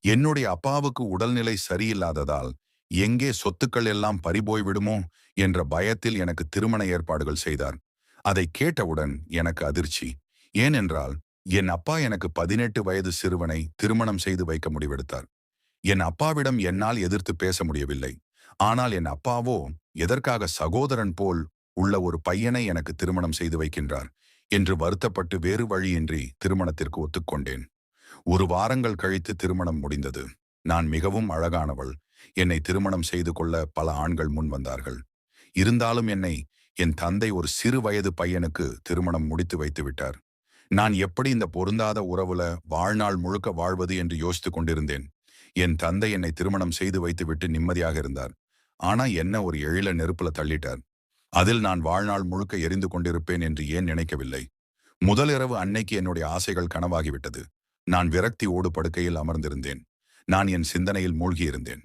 என்னுடைய அப்பாவுக்கு உடல்நிலை சரியில்லாததால் எங்கே சொத்துக்கள் எல்லாம் பறிபோய் விடுமோ என்ற பயத்தில் எனக்கு திருமண ஏற்பாடுகள் செய்தார். அதை கேட்டவுடன் எனக்கு அதிர்ச்சி. ஏனென்றால் என் அப்பா எனக்கு 18 வயது சிறுவனை திருமணம் செய்து வைக்க முடிவெடுத்தார். என் அப்பாவிடம் என்னால் எதிர்த்து பேச முடியவில்லை. ஆனால் என் அப்பாவோ எதற்காக சகோதரன் போல் உள்ள ஒரு பையனை எனக்கு திருமணம் செய்து வைக்கின்றார் என்று வருத்தப்பட்டு வேறு வழியின்றி திருமணத்திற்கு ஒத்துக்கொண்டேன். ஒரு வாரங்கள் கழித்து திருமணம் முடிந்தது. நான் மிகவும் அழகானவள். என்னை திருமணம் செய்து கொள்ள பல ஆண்கள் முன் வந்தார்கள். இருந்தாலும் என் தந்தை ஒரு சிறு வயது பையனுக்கு திருமணம் முடித்து வைத்து விட்டார். நான் எப்படி இந்த பொருந்தாத உறவுல வாழ்நாள் முழுக்க வாழ்வது என்று யோசித்துக் கொண்டிருந்தேன். என் தந்தை என்னை திருமணம் செய்து வைத்துவிட்டு நிம்மதியாக இருந்தார். ஆனா என்ன ஒரு எழில நெருப்புல தள்ளிட்டார். அதில் நான் வாழ்நாள் முழுக்க எரிந்து கொண்டிருப்பேன் என்று ஏன் நினைக்கவில்லை. முதல் இரவு அன்னைக்கு என்னுடைய ஆசைகள் கனவாகிவிட்டது. நான் விரக்தியோடு படுக்கையில் அமர்ந்திருந்தேன். நான் என் சிந்தனையில் மூழ்கியிருந்தேன்.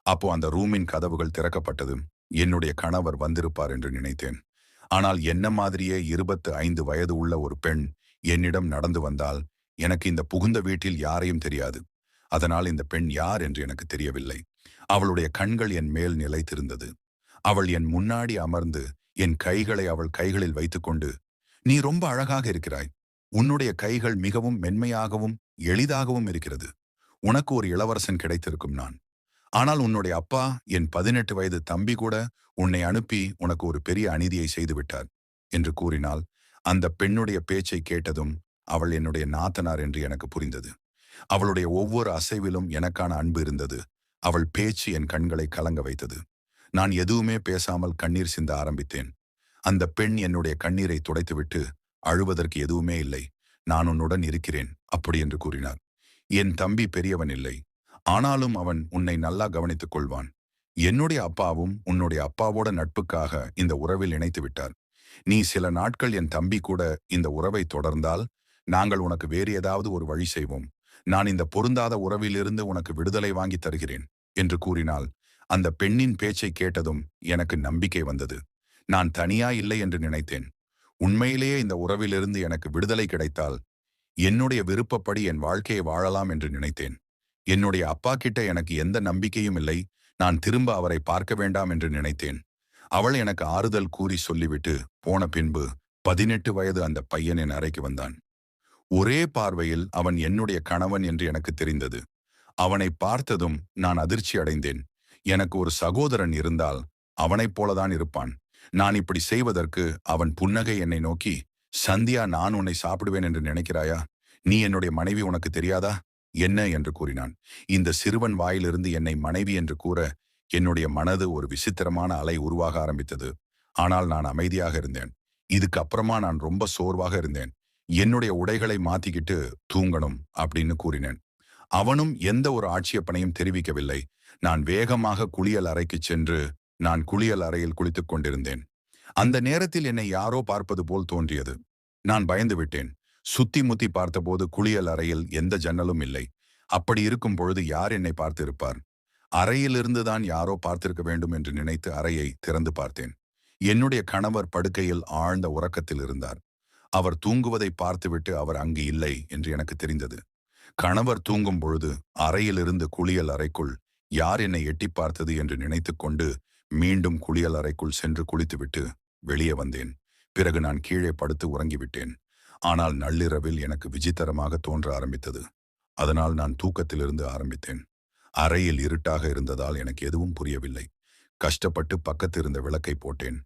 அப்போ அந்த ரூமின் கதவுகள் திறக்கப்பட்டது. என்னுடைய கணவர் வந்திருப்பார் என்று நினைத்தேன். ஆனால் என்ன மாதிரியே 25 வயது உள்ள ஒரு பெண் என்னிடம் நடந்து வந்தால் எனக்கு இந்த புகுந்த வீட்டில் யாரையும் தெரியாது. அதனால் இந்த பெண் யார் என்று எனக்கு தெரியவில்லை. அவளுடைய கண்கள் என் மேல் நிலைத்திருந்தது. அவள் என் முன்னாடி அமர்ந்து என் கைகளை அவள் கைகளில் வைத்துக்கொண்டு, "நீ ரொம்ப அழகாக இருக்கிறாய். உன்னுடைய கைகள் மிகவும் மென்மையாகவும் எளிதாகவும் இருக்கிறது. உனக்கு ஒரு இளவரசன் கிடைத்திருக்கும் நான். ஆனால் உன்னுடைய அப்பா, என் 18 வயது தம்பி கூட உன்னை அனுப்பி உனக்கு ஒரு பெரிய அநீதியை செய்துவிட்டார்" என்று கூறினாள். அந்த பெண்ணுடைய பேச்சை கேட்டதும் அவள் என்னுடைய நாத்தனார் என்று எனக்கு புரிந்தது. அவளுடைய ஒவ்வொரு அசைவிலும் எனக்கான அன்பு இருந்தது. அவள் பேச்சு என் கண்களை கலங்க வைத்தது. நான் எதுவுமே பேசாமல் கண்ணீர் சிந்த ஆரம்பித்தேன். அந்த பெண் என்னுடைய கண்ணீரை துடைத்துவிட்டு, "அழுவதற்கு எதுவுமே இல்லை. நான் உன்னுடன் இருக்கிறேன்" அப்படி என்று கூறினார். "என் தம்பி பெரியவன் இல்லை. ஆனாலும் அவன் உன்னை நல்லா கவனித்துக் கொள்வான். என்னுடைய அப்பாவும் உன்னுடைய அப்பாவோட நட்புக்காக இந்த உறவில் இணைத்து விட்டார். நீ சில நாட்கள் என் தம்பி கூட இந்த உறவை தொடர்ந்தால் நாங்கள் உனக்கு வேறு ஏதாவது ஒரு வழி செய்வோம். நான் இந்த பொருந்தாத உறவிலிருந்து உனக்கு விடுதலை வாங்கி தருகிறேன்" என்று கூறினாள். அந்த பெண்ணின் பேச்சை கேட்டதும் எனக்கு நம்பிக்கை வந்தது. நான் தனியா இல்லை என்று நினைத்தேன். உண்மையிலேயே இந்த உறவிலிருந்து எனக்கு விடுதலை கிடைத்தால் என்னுடைய விருப்பப்படி என் வாழ்க்கையை வாழலாம் என்று நினைத்தேன். என்னுடைய அப்பா கிட்ட எனக்கு எந்த நம்பிக்கையும் இல்லை. நான் திரும்ப அவரை பார்க்க வேண்டாம் என்று நினைத்தேன். அவள் எனக்கு ஆறுதல் கூறி சொல்லிவிட்டு போன பின்பு 18 வயது அந்த பையன் என் அறைக்கு வந்தான். ஒரே பார்வையில் அவன் என்னுடைய கணவன் என்று எனக்கு தெரிந்தது. அவனை பார்த்ததும் நான் அதிர்ச்சி அடைந்தேன். எனக்கு ஒரு சகோதரன் இருந்தால் அவனைப் போலதான் இருப்பான். நான் இப்படி செய்வதற்கு அவன் புன்னகை என்னை நோக்கி, "சந்தியா, நான் உன்னை சாப்பிடுவேன் என்று நினைக்கிறாயா? நீ என்னுடைய மனைவி, உனக்கு தெரியாதா என்ன?" என்று கூறினான். இந்த சிறுவன் வாயிலிருந்து என்னை மனைவி என்று கூற என்னுடைய மனது ஒரு விசித்திரமான அலை உருவாக ஆரம்பித்தது. ஆனால் நான் அமைதியாக இருந்தேன். இதுக்கு அப்புறமா நான் ரொம்ப சோர்வாக இருந்தேன். என்னுடைய உடைகளை மாத்திக்கிட்டு தூங்கணும் அப்படின்னு கூறினேன். அவனும் எந்த ஒரு ஆட்சேபனையும் தெரிவிக்கவில்லை. நான் வேகமாக குளியல் அறைக்குச் சென்று நான் குளியல் அறையில் குளித்துக் கொண்டிருந்தேன். அந்த நேரத்தில் என்னை யாரோ பார்ப்பது போல் தோன்றியது. நான் பயந்து விட்டேன். சுத்தி முத்தி பார்த்தபோது குளியல் அறையில் எந்த ஜன்னலும் இல்லை. அப்படி இருக்கும் பொழுது யார் என்னை பார்த்திருப்பார்? அறையிலிருந்துதான் யாரோ பார்த்திருக்க வேண்டும் என்று நினைத்து அறையை திறந்து பார்த்தேன். என்னுடைய கணவர் படுக்கையில் ஆழ்ந்த உறக்கத்தில் இருந்தார். அவர் தூங்குவதை பார்த்துவிட்டு அவர் அங்கு இல்லை என்று எனக்கு தெரிந்தது. கணவர் தூங்கும் பொழுது அறையிலிருந்து குளியல் அறைக்குள் யார் என்னை எட்டி பார்த்தது என்று நினைத்துக்கொண்டு மீண்டும் குளியல் அறைக்குள் சென்று குளித்துவிட்டு வெளியே வந்தேன். பிறகு நான் கீழே படுத்து உறங்கிவிட்டேன். ஆனால் நள்ளிரவில் எனக்கு விசித்திரமாக தோன்ற ஆரம்பித்தது. அதனால் நான் தூக்கத்திலிருந்து ஆரம்பித்தேன். அறையில் இருட்டாக இருந்ததால் எனக்கு எதுவும் புரியவில்லை. கஷ்டப்பட்டு பக்கத்து இருந்த விளக்கை போட்டேன்.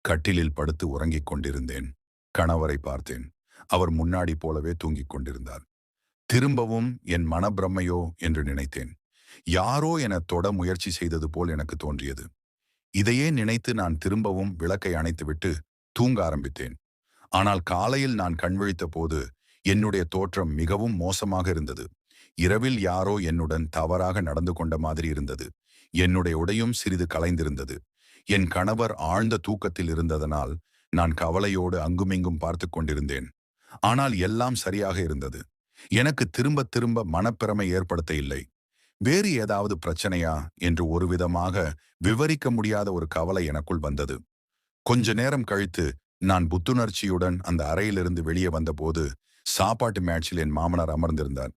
கட்டிலில் படுத்து உறங்கிக் கொண்டிருந்தேன். கணவரை பார்த்தேன். அவர் முன்னாடி போலவே தூங்கிக் கொண்டிருந்தார். திரும்பவும் என் மனப்பிரமையோ என்று நினைத்தேன். யாரோ என தொட முயற்சி செய்தது போல் எனக்கு தோன்றியது. இதையே நினைத்து நான் திரும்பவும் விளக்கை அணைத்துவிட்டு தூங்க ஆரம்பித்தேன். ஆனால் காலையில் நான் கண்விழித்த போது என்னுடைய தோற்றம் மிகவும் மோசமாக இருந்தது. இரவில் யாரோ என்னுடன் தவறாக நடந்து கொண்ட மாதிரி இருந்தது. என்னுடைய உடையும் சிறிது கலைந்திருந்தது. என் கணவர் ஆழ்ந்த தூக்கத்தில் இருந்ததனால் நான் கவலையோடு அங்குமிங்கும் பார்த்து கொண்டிருந்தேன். ஆனால் எல்லாம் சரியாக இருந்தது. எனக்கு திரும்ப திரும்ப மனப்பிரமை ஏற்படுத்த இல்லை. வேறு ஏதாவது பிரச்சனையா என்று ஒரு விதமாக விவரிக்க முடியாத ஒரு கவலை எனக்குள் வந்தது. கொஞ்ச நேரம் கழித்து நான் புத்துணர்ச்சியுடன் அந்த அறையிலிருந்து வெளியே வந்தபோது சாப்பாட்டு மேட்சில் என் மாமனார் அமர்ந்திருந்தார்.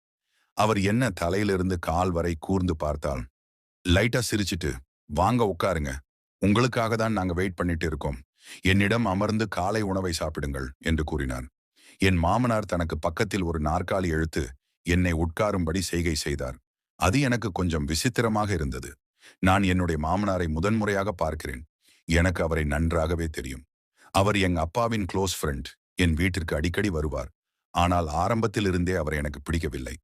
அவர் என்ன தலையிலிருந்து கால் வரை கூர்ந்து பார்த்தாள். லைட்டா சிரிச்சிட்டு, வாங்க உட்காருங்க. உங்களுக்காக தான் நாங்க வெயிட் பண்ணிட்டு இருக்கோம். என்னிடம் அமர்ந்து காலை உணவை சாப்பிடுங்கள் என்று கூறினார். என் மாமனார் தனக்கு பக்கத்தில் ஒரு நாற்காலி இழுத்து என்னை உட்காரும்படி செய்கை செய்தார். அது எனக்கு கொஞ்சம் விசித்திரமாக இருந்தது. நான் என்னுடைய மாமனாரை முதன்முறையாக பார்க்கிறேன். எனக்கு அவரை நன்றாகவே தெரியும். அவர் எங்க அப்பாவின் க்ளோஸ் ஃப்ரெண்ட். என் வீட்டிற்கு அடிக்கடி வருவார். ஆனால் ஆரம்பத்தில் இருந்தே அவர் எனக்கு பிடிக்கவில்லை.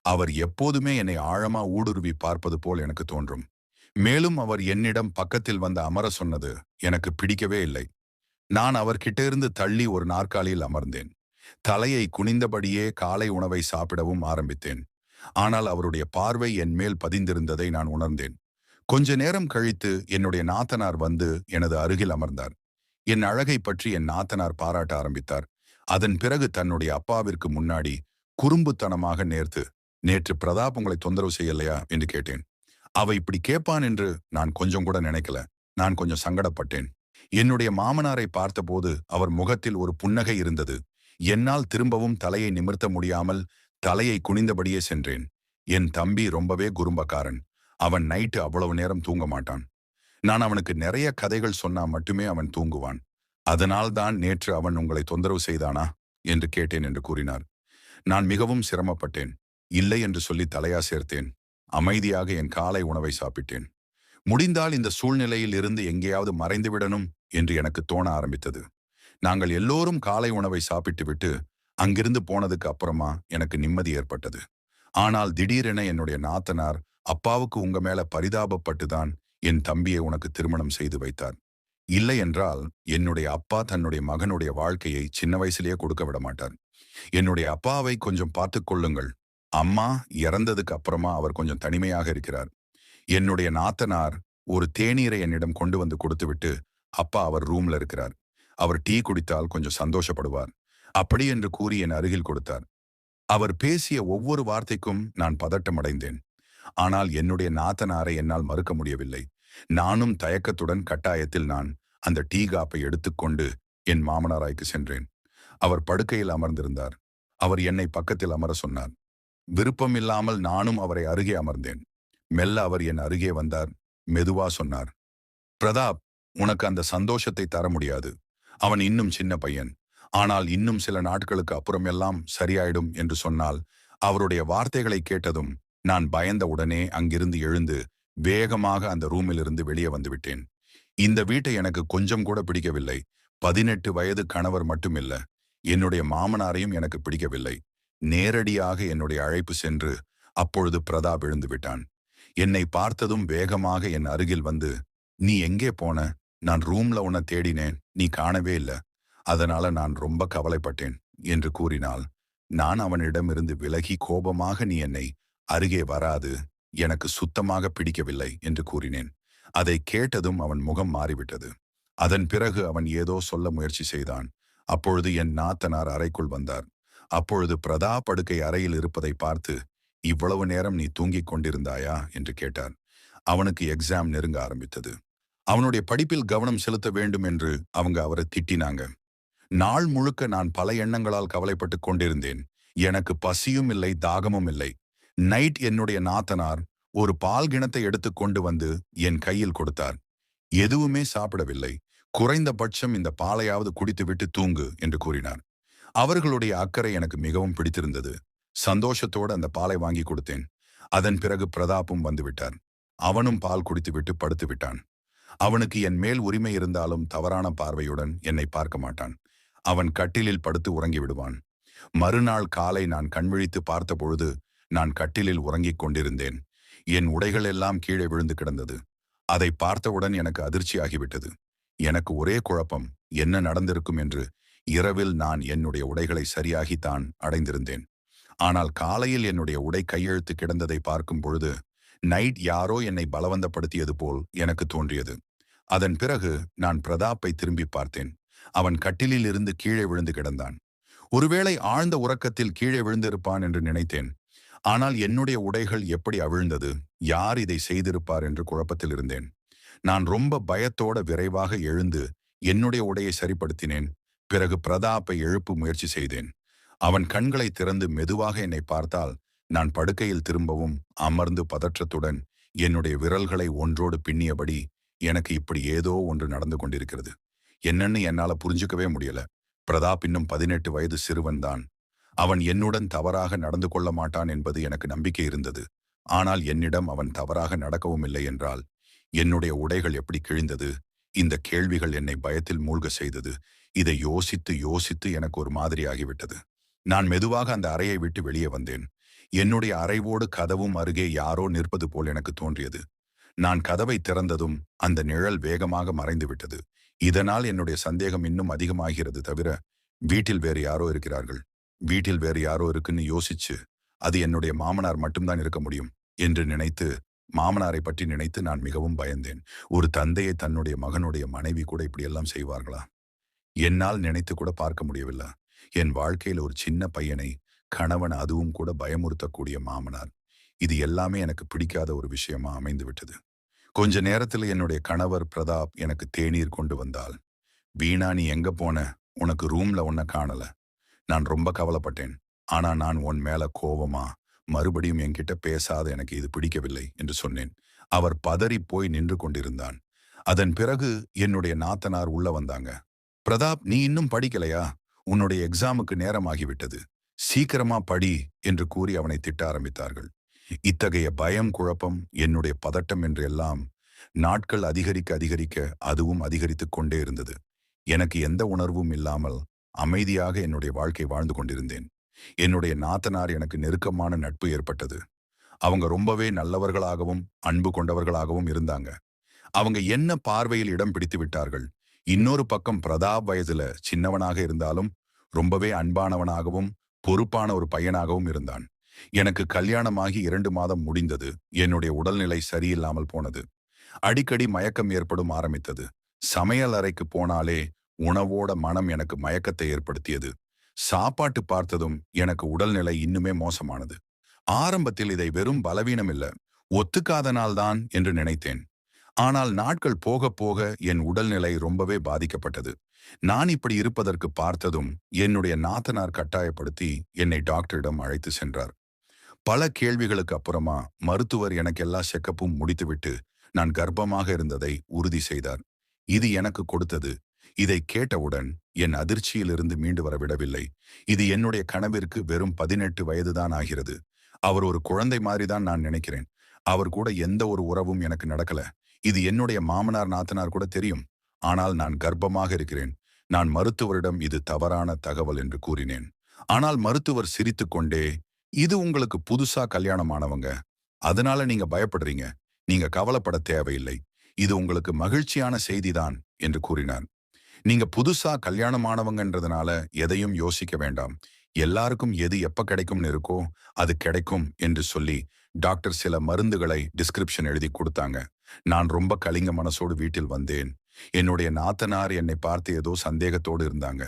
அவர் எப்போதுமே என்னை ஆழமா ஊடுருவி பார்ப்பது போல் எனக்கு தோன்றும். மேலும் அவர் என்னிடம் பக்கத்தில் வந்து அமர சொன்னது எனக்கு பிடிக்கவே இல்லை. நான் அவர்கிட்ட இருந்து தள்ளி ஒரு நாற்காலியில் அமர்ந்தேன். தலையை குனிந்தபடியே காலை உணவை சாப்பிடவும் ஆரம்பித்தேன். ஆனால் அவருடைய பார்வை என் மேல் பதிந்திருந்ததை நான் உணர்ந்தேன். கொஞ்ச நேரம் கழித்து என்னுடைய நாத்தனார் வந்து எனது அருகில் அமர்ந்தார். என் அழகை பற்றி என் நாத்தனார் பாராட்ட ஆரம்பித்தார். அதன் பிறகு தன்னுடைய அப்பாவிற்கு முன்னாடி குறும்புத்தனமாக நேற்று பிரதாப் உங்களை தொந்தரவு செய்யலையா என்று கேட்டேன். அவ இப்படி கேட்பான் என்று நான் கொஞ்சம் கூட நினைக்கல. நான் கொஞ்சம் சங்கடப்பட்டேன். என்னுடைய மாமனாரை பார்த்தபோது அவர் முகத்தில் ஒரு புன்னகை இருந்தது. என்னால் திரும்பவும் தலையை நிமிர்த்த முடியாமல் தலையை குனிந்தபடியே சென்றேன். என் தம்பி ரொம்பவே குறும்பக்காரன். அவன் நைட்டு அவ்வளவு நேரம் தூங்க மாட்டான். நான் அவனுக்கு நிறைய கதைகள் சொன்னா மட்டுமே அவன் தூங்குவான். அதனால்தான் நேற்று அவன் உங்களை தொந்தரவு செய்தானா என்று கேட்டேன் என்று கூறினார். நான் மிகவும் சிரமப்பட்டேன். இல்லை என்று சொல்லி தலையா சேர்த்தேன். அமைதியாக என் காலை உணவை சாப்பிட்டேன். முடிந்தால் இந்த சூழ்நிலையில் இருந்து எங்கேயாவது மறைந்துவிடணும் என்று எனக்கு தோண ஆரம்பித்தது. நாங்கள் எல்லோரும் காலை உணவை சாப்பிட்டுவிட்டு அங்கிருந்து போனதுக்கு அப்புறமா எனக்கு நிம்மதி ஏற்பட்டது. ஆனால் திடீரென என்னுடைய நாத்தனார், அப்பாவுக்கு உங்க மேல பரிதாபப்பட்டுதான் என் தம்பியை உனக்கு திருமணம் செய்து வைத்தார். இல்லை என்றால் என்னுடைய அப்பா தன்னுடைய மகனுடைய வாழ்க்கையை சின்ன வயசுலயே கொடுக்க விட மாட்டார். என்னுடைய அப்பாவை கொஞ்சம் பார்த்து கொள்ளுங்கள். அம்மா இறந்ததுக்கு அப்புறமா அவர் கொஞ்சம் தனிமையாக இருக்கிறார். என்னுடைய நாத்தனார் ஒரு தேநீரை என்னிடம் கொண்டு வந்து கொடுத்துவிட்டு, அப்பா அவர் ரூம்ல இருக்கிறார். அவர் டீ குடித்தால் கொஞ்சம் சந்தோஷப்படுவார். அப்படி என்று கூறி என் அருகில் கொடுத்தார். அவர் பேசிய ஒவ்வொரு வார்த்தைக்கும் நான் பதட்டமடைந்தேன். ஆனால் என்னுடைய நாத்தனாரை என்னால் மறுக்க முடியவில்லை. நானும் தயக்கத்துடன் கட்டாயத்தில் நான் அந்த டீ காப்பை எடுத்துக்கொண்டு என் மாமனாராய்க்கு சென்றேன். அவர் படுக்கையில் அமர்ந்திருந்தார். அவர் என்னை பக்கத்தில் அமர சொன்னார். விருப்பமில்லாமல் நானும் அவரை அருகே அமர்ந்தேன். மெல்ல அவர் என் அருகே வந்தார். மெதுவா சொன்னார், பிரதாப், உனக்கு அந்த சந்தோஷத்தை தர முடியாது. அவன் இன்னும் சின்ன பையன். ஆனால் இன்னும் சில நாட்களுக்கு அப்புறமெல்லாம் சரியாயிடும் என்று சொன்னால். அவருடைய வார்த்தைகளை கேட்டதும் நான் பயந்த உடனே அங்கிருந்து எழுந்து வேகமாக அந்த ரூமிலிருந்து வெளியே வந்துவிட்டேன். இந்த வீட்டை எனக்கு கொஞ்சம் கூட பிடிக்கவில்லை. 18 வயது கணவர் மட்டுமில்ல, என்னுடைய மாமனாரையும் எனக்கு பிடிக்கவில்லை. நேரடியாக என்னுடைய அழைப்பு சென்று அப்பொழுது பிரதாப் எழுந்து விட்டான். என்னை பார்த்ததும் வேகமாக என் அருகில் வந்து, நீ எங்கே போன? நான் ரூம்ல உன்னை தேடினேன், நீ காணவே இல்லை. அதனால நான் ரொம்ப கவலைப்பட்டேன் என்று கூறினாள். நான் அவனிடமிருந்து விலகி கோபமாக, நீ என்னை அருகே வராது, எனக்கு சுத்தமாக பிடிக்கவில்லை என்று கூறினேன். அதை கேட்டதும் அவன் முகம் மாறிவிட்டது. அதன் பிறகு அவன் ஏதோ சொல்ல முயற்சி செய்தான். அப்பொழுது என் நாத்தனார் அறைக்குள் வந்தார். அப்பொழுது பிரதாப் படுக்கை அறையில் இருப்பதை பார்த்து, இவ்வளவு நேரம் நீ தூங்கிக் கொண்டிருந்தாயா என்று கேட்டார். அவனுக்கு எக்ஸாம் நெருங்க ஆரம்பித்தது. அவனுடைய படிப்பில் கவனம் செலுத்த வேண்டும் என்று அவங்க அவரை திட்டினாங்க. நாள் முழுக்க நான் பல எண்ணங்களால் கவலைப்பட்டு கொண்டிருந்தேன். எனக்கு பசியும் இல்லை, தாகமும் இல்லை. நைட் என்னுடைய நாத்தனார் ஒரு பால் கிணத்தை எடுத்து கொண்டு வந்து என் கையில் கொடுத்தார். எதுவுமே சாப்பிடவில்லை. குறைந்தபட்சம் இந்த பாலையாவது குடித்துவிட்டு தூங்கு என்று கூறினார். அவர்களுடைய அக்கறை எனக்கு மிகவும் பிடித்திருந்தது. சந்தோஷத்தோடு அந்த பாலை வாங்கி கொடுத்தேன். அதன் பிறகு பிரதாப்பும் வந்துவிட்டார். அவனும் பால் குடித்துவிட்டு படுத்து விட்டான். அவனுக்கு என் மேல் உரிமை இருந்தாலும் தவறான பார்வையுடன் என்னை பார்க்க மாட்டான். அவன் கட்டிலில் படுத்து உறங்கி விடுவான். மறுநாள் காலை நான் கண்விழித்து பார்த்த பொழுது நான் கட்டிலில் உறங்கிக் கொண்டிருந்தேன். என் உடைகள் எல்லாம் கீழே விழுந்து கிடந்தது. அதை பார்த்தவுடன் எனக்கு அதிர்ச்சியாகிவிட்டது. எனக்கு ஒரே குழப்பம், என்ன நடந்திருக்கும் என்று. இரவில் நான் என்னுடைய உடைகளை சரியாகித்தான் அடைந்திருந்தேன். ஆனால் காலையில் என்னுடைய உடை கையெழுத்து கிடந்ததை பார்க்கும் பொழுது நைட் யாரோ என்னை பலவந்தப்படுத்தியது போல் எனக்கு தோன்றியது. அதன் பிறகு நான் பிரதாப்பை திரும்பி பார்த்தேன். அவன் கட்டிலில் இருந்து கீழே விழுந்து கிடந்தான். ஒருவேளை ஆழ்ந்த உறக்கத்தில் கீழே விழுந்திருப்பான் என்று நினைத்தேன். ஆனால் என்னுடைய உடைகள் எப்படி அவிழ்ந்தது, யார் இதை செய்திருப்பார் என்று குழப்பத்தில் இருந்தேன். நான் ரொம்ப பயத்தோட விரைவாக எழுந்து என்னுடைய உடையை சரிப்படுத்தினேன். பிறகு பிரதாப்பை எழுப்பு முயற்சி செய்தேன். அவன் கண்களை திறந்து மெதுவாக என்னை பார்த்தால் நான் படுக்கையில் திரும்பவும் அமர்ந்து பதற்றத்துடன் என்னுடைய விரல்களை ஒன்றோடு பின்னியபடி, எனக்கு இப்படி ஏதோ ஒன்று நடந்து கொண்டிருக்கிறது. என்னன்னு என்னால புரிஞ்சுக்கவே முடியல. பிரதாப் இன்னும் 18 வயது சிறுவன்தான். அவன் என்னுடன் தவறாக நடந்து கொள்ள மாட்டான் என்பது எனக்கு நம்பிக்கை இருந்தது. ஆனால் என்னிடம் அவன் தவறாக நடக்கவும் இல்லை என்றால், என்னுடைய உடைகள் எப்படி கிழிந்தது? இந்த கேள்விகள் என்னை பயத்தில் மூழ்க செய்தது. இதை யோசித்து யோசித்து எனக்கு ஒரு மாதிரி ஆகிவிட்டது. நான் மெதுவாக அந்த அறையை விட்டு வெளியே வந்தேன். என்னுடைய அறைவோடு கதவும் அருகே யாரோ நிற்பது போல் எனக்கு தோன்றியது. நான் கதவை திறந்ததும் அந்த நிழல் வேகமாக மறைந்து விட்டது. இதனால் என்னுடைய சந்தேகம் இன்னும் அதிகமாகிறது தவிர, வீட்டில் வேறு யாரோ இருக்கிறார்கள். வீட்டில் வேறு யாரோ இருக்குன்னு யோசிச்சு, அது என்னுடைய மாமனார் மட்டும்தான் இருக்க முடியும் என்று நினைத்து, மாமனாரை பற்றி நினைத்து நான் மிகவும் பயந்தேன். ஒரு தந்தையை தன்னுடைய மகனுடைய மனைவி கூட இப்படியெல்லாம் செய்வார்களா? என்னால் நினைத்து கூட பார்க்க முடியவில்லை. என் வாழ்க்கையில் ஒரு சின்ன பையனை, கணவன், அதுவும் கூட பயமுறுத்தக்கூடிய மாமனார். இது எல்லாமே எனக்கு பிடிக்காத ஒரு விஷயமா அமைந்து விட்டது. கொஞ்ச நேரத்தில் என்னுடைய கணவர் பிரதாப் எனக்கு தேநீர் கொண்டு வந்தால், "வீணா, நீ எங்க போன? உனக்கு ரூம்ல உன்னை காணல." நான் ரொம்ப கவலைப்பட்டேன். ஆனா நான் உன் மேல கோவமா, மறுபடியும் என்கிட்ட பேசாத, எனக்கு இது பிடிக்கவில்லை என்று சொன்னேன். அவர் பதறி போய் நின்று கொண்டிருந்தான். அதன் பிறகு என்னுடைய நாத்தனார் உள்ள வந்தாங்க. "பிரதாப், நீ இன்னும் படிக்கலையா? உன்னுடைய எக்ஸாமுக்கு நேரமாகிவிட்டது. சீக்கிரமா படி" என்று கூறி அவனை திட்ட ஆரம்பித்தார்கள். இத்தகைய பயம், குழப்பம், என்னுடைய பதட்டம் என்று எல்லாம் நாட்கள் அதிகரிக்க அதிகரிக்க அதுவும் அதிகரித்துக் கொண்டே இருந்தது. எனக்கு எந்த உணர்வும் இல்லாமல் அமைதியாக என்னுடைய வாழ்க்கை வாழ்ந்து கொண்டிருந்தேன். என்னுடைய நாத்தனார் எனக்கு நெருக்கமான நட்பு ஏற்பட்டது. அவங்க ரொம்பவே நல்லவர்களாகவும் அன்பு கொண்டவர்களாகவும் இருந்தாங்க. அவங்க என்ன பார்வையில் இடம் பிடித்து விட்டார்கள். இன்னொரு பக்கம் பிரதாப் வயதுல சின்னவனாக இருந்தாலும் ரொம்பவே அன்பானவனாகவும் பொறுப்பான ஒரு பையனாகவும் இருந்தான். எனக்கு கல்யாணமாகி 2 மாதம் முடிந்தது. என்னுடைய உடல்நிலை சரியில்லாமல் போனது. அடிக்கடி மயக்கம் ஏற்படும் ஆரம்பித்தது. சமையல் அறைக்கு போனாலே உணவோட மனம் எனக்கு மயக்கத்தை ஏற்படுத்தியது. சாப்பாட்டு பார்த்ததும் எனக்கு உடல்நிலை இன்னுமே மோசமானது. ஆரம்பத்தில் இதை வெறும் பலவீனம் இல்ல, ஒத்துக்காதனால்தான் என்று நினைத்தேன். ஆனால் நாட்கள் போக போக என் உடல்நிலை ரொம்பவே பாதிக்கப்பட்டது. நான் இப்படி இருப்பதற்கு பார்த்ததும் என்னுடைய நாத்தனார் கட்டாயப்படுத்தி என்னை டாக்டரிடம் அழைத்து சென்றார். பல கேள்விகளுக்கு அப்புறமா மருத்துவர் எனக்கு எல்லா செக்கப்பும் முடித்துவிட்டு நான் கர்ப்பமாக இருந்ததை உறுதி செய்தார். இது எனக்கு கொடுத்தது. இதை கேட்டவுடன் என் அதிர்ச்சியிலிருந்து மீண்டு வர விடவில்லை. இது என்னுடைய கனவிற்கு வெறும் 18 வயதுதான் ஆகிறது. அவர் ஒரு குழந்தை மாதிரிதான் நான் நினைக்கிறேன். அவர் கூட எந்த ஒரு உறவும் எனக்கு நடக்கல. இது என்னுடைய மாமனார், நாத்தனார் கூட தெரியும். ஆனால் நான் கர்ப்பமாக இருக்கிறேன். நான் மருத்துவரிடம் இது தவறான தகவல் என்று கூறினேன். ஆனால் மருத்துவர் சிரித்துக்கொண்டே, "இது உங்களுக்கு புதுசா கல்யாணமானவங்க. அதனால நீங்க பயப்படுறீங்க. நீங்க கவலைப்பட தேவையில்லை. இது உங்களுக்கு மகிழ்ச்சியான செய்திதான்" என்று கூறினார். "நீங்க புதுசா கல்யாணமானவங்கன்றதுனால எதையும் யோசிக்க வேண்டாம். எல்லாருக்கும் எது எப்ப கிடைக்கும்னு இருக்கோ அது கிடைக்கும்" என்று சொல்லி டாக்டர் சில மருந்துகளை டிஸ்கிரிப்ஷன் எழுதி கொடுத்தாங்க. நான் ரொம்ப கலிங்க மனசோடு வீட்டில் வந்தேன். என்னுடைய நாத்தனார் என்னை பார்த்து ஏதோ சந்தேகத்தோடு இருந்தாங்க.